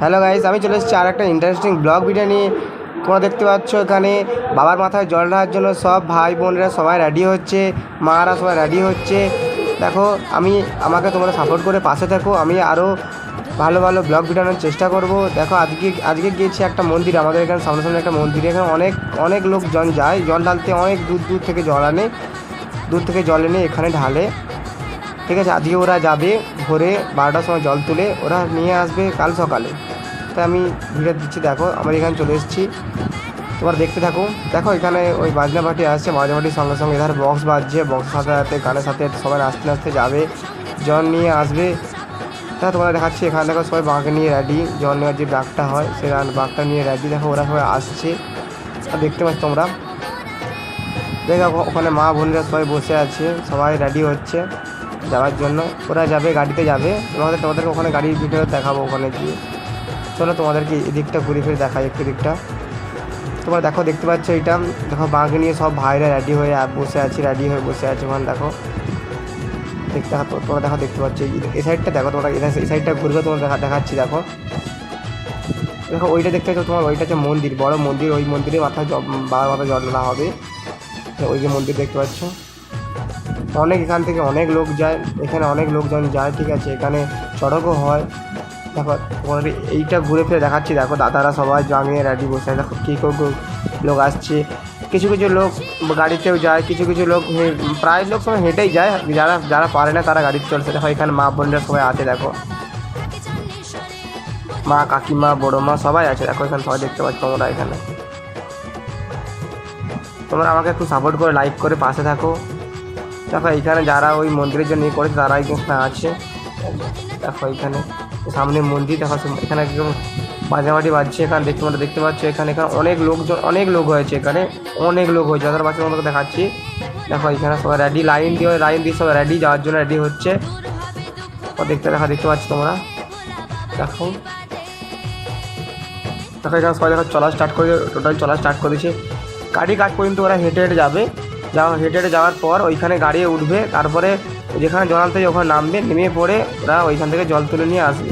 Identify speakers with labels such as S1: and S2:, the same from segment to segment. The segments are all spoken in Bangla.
S1: হ্যালো গাইস, আমি চলে এসেছি আর একটা ইন্টারেস্টিং ব্লগ ভিডিও নিয়ে। তোমরা দেখতে পাচ্ছ এখানে বাবার মাথায় জল ঢালার জন্য সব ভাই বোনেরা সবাই রেডি হচ্ছে, মারা সবাই রেডি হচ্ছে। দেখো আমাকে তোমরা সাপোর্ট করে পাশে থাকো, আমি আরও ভালো ভালো ব্লগ ভিডিও আনার চেষ্টা করব। দেখো আজকে গিয়েছি একটা মন্দির, আমাদের এখানে সামনাসামনি একটা মন্দির, এখানে অনেক লোকজন যায় জল ঢালতে, অনেক দূর থেকে জল এনে এখানে ঢালে। ঠিক আছে, আজকে ওরা যাবে ভোরে 12টার সময় জল তুলে ওরা নিয়ে আসবে কাল সকালে। তাই আমি ভিডিও দিচ্ছি। দেখো আমরা এখানে চলে এসেছি, তোমরা দেখতে থাকো। দেখো এখানে ওই বাজনা পার্টি আসছে, বাজনা পার্টির সঙ্গে সঙ্গে এধারে বক্স বাজছে, বক্সের সাথে সাথে গানের সাথে সবাই নাচতে যাবে, জল নিয়ে আসবে। তা তোমরা দেখাচ্ছি এখানে দেখো সবাই বাঁকে নিয়ে রেডি, জল নেওয়ার যে ব্যাগটা হয় সেই বাঁকটা নিয়ে রেডি। দেখো ওরা সবাই আসছে, দেখতে পাচ্ছ তোমরা। দেখো ওখানে মা বোনেরা সবাই বসে আছে, সবাই রেডি হচ্ছে যাওয়ার জন্য। ওরা যাবে, গাড়িতে যাবে। তোমাদেরকে ওখানে গাড়ির ভিডিও দেখাবো ওখানে গিয়ে। চলো তোমাদেরকে এদিকটা ঘুরে ফিরে দেখাই একটু দিকটা। তোমরা দেখো, দেখতে পাচ্ছ এইটা, দেখো বাঁকে নিয়ে সব ভাইরা রেডি হয়ে বসে আছে, ওখানে দেখো তোমরা দেখতে পাচ্ছ এই সাইডটা। দেখো তোমরা এই সাইডটা ঘুরবে, তোমরা দেখাচ্ছি। দেখো ওইটা দেখতে পাচ্ছ তোমার, ওইটা হচ্ছে মন্দির, বড় মন্দির। ওই মন্দিরে বাবার মাথায় জল ঢালা হবে। ওই যে মন্দির দেখতে পাচ্ছ, এখান থেকে অনেক লোক যায়, এখানে অনেক লোকজন যায়। ঠিক আছে, এখানে চড়কও হয়। দেখো তোমাদের এইটা ঘুরে ফিরে দেখাচ্ছি। দেখো দাদারা সবাই জাঙিয়ে রেডি বসে। দেখো কী লোক আসছে, কিছু লোক গাড়িতেও যায়, কিছু লোক প্রায় লোক সবাই হেঁটেই যায়, যারা পারে না তারা গাড়িতে চলছে। দেখো এখানে মা বোনরা সবাই আছে, দেখো মা কাকিমা বড়ো মা সবাই আছে। দেখো এখানে সবাই দেখতে পাচ্ছ তোমরা। এখানে তোমরা আমাকে একটু সাপোর্ট করে লাইক করে পাশে থাকো। দেখো এইখানে যারা ওই মন্দিরের জন্য করেছে তারা এখানে আছে। দেখো এইখানে সামনে মন্দির, দেখো এখানে একদম বাজাবাটি বাজছে। এখানে দেখতে পাচ্ছ এখানে অনেক লোক হয়েছে, এখানে অনেক লোক হয়েছে। যাদের বাচ্চা তোমাদেরকে দেখাচ্ছি। দেখো এখানে সবাই রেডি, লাইন দিয়ে সবাই রেডি, যাওয়ার জন্য রেডি হচ্ছে। দেখতে পাচ্ছ তোমরা। দেখো এখানে সবাই চলা স্টার্ট করে, টোটাল চলা স্টার্ট করেছে। গাড়ি কাজ পর্যন্ত ওরা হেঁটে যাবে। হেঁটে যাওয়ার পর ওইখানে গাড়ি উঠবে, তারপরে যেখানে জল আনতে ওখানে নামবে, নেমে পড়ে ওরা ওইখান থেকে জল তুলে নিয়ে আসবে।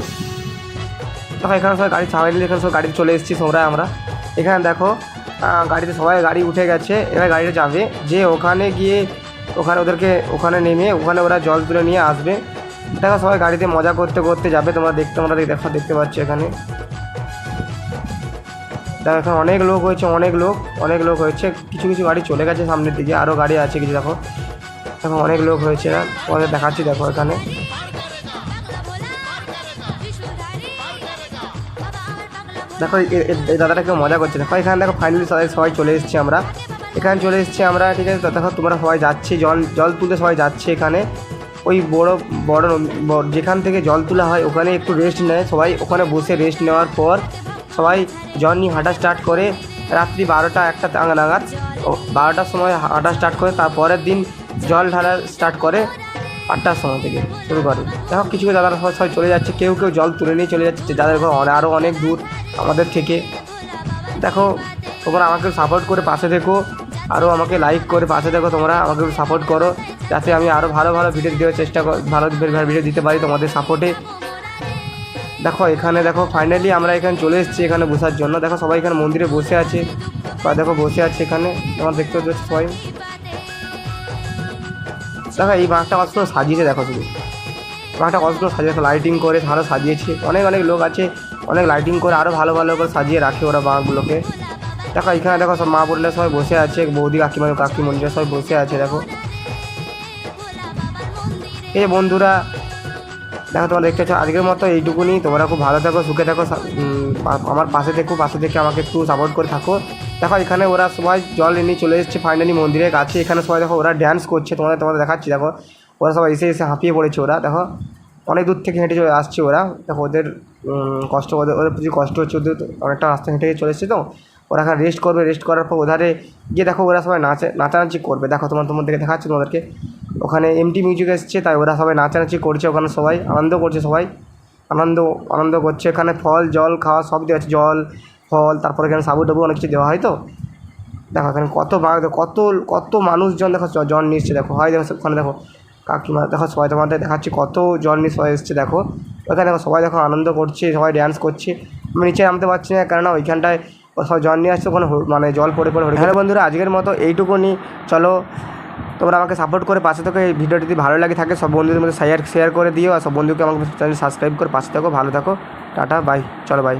S1: দেখো এখানে সবাই গাড়ি ছাড়াই নিলে, এখানে সব গাড়িতে চলে এসেছি সবাই আমরা। এখানে দেখো গাড়িতে সবাই গাড়ি উঠে গেছে, এবার গাড়িটা যাবে যে ওখানে গিয়ে ওখানে নেমে ওখানে ওরা জল তুলে নিয়ে আসবে। দেখো সবাই গাড়িতে মজা করতে যাবে। তোমরা দেখতে পাচ্ছ এখানে। দেখো এখানে অনেক লোক হয়েছে, কিছু গাড়ি চলে গেছে সামনের দিকে, আরও গাড়ি আছে কিছু। দেখো অনেক লোক হয়েছে না, তোমাদের দেখাচ্ছি। দেখো এখানে দেখো এই দাদাটা কেউ মজা করছে। দেখো এখানে দেখো ফাইনালি সবাই চলে এসেছি আমরা, ঠিক আছে। দেখো তোমরা সবাই যাচ্ছি, জল তুলতে সবাই যাচ্ছে। এখানে ওই বড় যেখান থেকে জল তোলা হয় ওখানে একটু রেস্ট নেয় সবাই, ওখানে বসে রেস্ট নেওয়ার পর সবাই জল নিয়ে হাঁটা স্টার্ট করে। রাত্রি 12টা-1টা নাগাদ 12টার সময় হাঁটা স্টার্ট করে। তারপরের দিন জল ঢালা স্টার্ট করে 8টার সময় থেকে শুরু করে। দেখো কিছু দাদারা সবাই চলে যাচ্ছে, কেউ জল তুলে নিয়ে চলে যাচ্ছে, যাদের ঘর আরও অনেক দূর আমাদের থেকে। দেখো তোমরা আমাকে সাপোর্ট করে পাশে থেকো, আরও আমাকে লাইক করে পাশে থেকো। তোমরা আমাকে সাপোর্ট করো যাতে আমি আরও ভালো ভিডিও দেওয়ার চেষ্টা ভালো ভিডিও দিতে পারি তোমাদের সাপোর্টে। দেখো এখানে ফাইনালি আমরা এখানে চলে এসেছি এখানে বসার জন্য। দেখো সবাই এখানে মন্দিরে বসে আছে, বসে আছে এখানে। তোমার দেখতে পাচ্ছ সবাই। দেখো এই বাঁকটা কত সুন্দর সাজিয়েছে, দেখো শুধু বাঁকটা কত সুন্দর সাজিয়েছে, লাইটিং করে আরও সাজিয়েছে। অনেক লোক আছে, অনেক লাইটিং করে আরও ভালো করে সাজিয়ে রাখে ওরা বাঁকগুলোকে। দেখো এখানে সব মা বোনেরা সবাই বসে আছে, বৌদি কাকিমণিরা সবাই বসে আছে। দেখো এই বন্ধুরা, দেখো তোমরা দেখতে পাচ্ছ। আজকের মতো এইটুকুনি। তোমরা খুব ভালো থাকো, সুখে থাকো, আমার পাশে থেকে আমাকে একটু সাপোর্ট করে থাকো। দেখো এখানে ওরা সবাই জল নিয়ে চলে এসেছে ফাইনালি মন্দিরের কাছে। এখানে সবাই দেখো ওরা ড্যান্স করছে, তোমাদের দেখাচ্ছি। দেখো ওরা সবাই এসে হাঁপিয়ে পড়েছে। ওরা দেখো অনেক দূর থেকে হেঁটে চলে আসছে ওরা। দেখো ওদের প্রচুর কষ্ট হচ্ছে, ওদের অনেকটা রাস্তা হেঁটে চলে এসেছে। তো ওরা এখানে রেস্ট করবে, রেস্ট করার পর ওধারে গিয়ে দেখো ওরা সবাই নাচানাচি করবে। দেখো তোমাদেরকে দেখাচ্ছি তোমাদেরকে। ওখানে এমটি মিউজিক এসছে, তাই ওরা সবাই নাচানাচি করছে, ওখানে সবাই আনন্দ করছে, আনন্দ করছে। এখানে ফল জল খাওয়া সব দেওয়া আছে, জল ফল, তারপরে এখানে সাবু টাবু অনেক কিছু দেওয়া হয়। তো দেখো এখানে কত মানুষজন দেখো জল নিচ্ছে। দেখো হয় দেখো ওখানে দেখো কাকিমা, দেখো সবাই তোমাদের দেখাচ্ছি কত জল নিয়ে সবাই এসছে। দেখো ওখানে দেখো সবাই দেখো আনন্দ করছে, সবাই ড্যান্স করছে। আমি নিচে নামতে পারছি না, কেননা ওইখানটায় সবাই জল নিয়ে আসছে, ওখানে মানে জল পড়ে পড়ে হয়ে। হ্যালো বন্ধুরা, আজকের মতো এইটুকুনি। চলো তোমরা আমাকে সাপোর্ট করে পাশে থাকো। এই ভিডিওটি যদি ভালো লাগে থাকে সব বন্ধুদের মধ্যে শেয়ার করে দিও, আর সব বন্ধুকে আমাকে চ্যানেল সাবস্ক্রাইব করে পাশে থাকো। ভালো থাকো, টাটা, বাই, চলো বাই।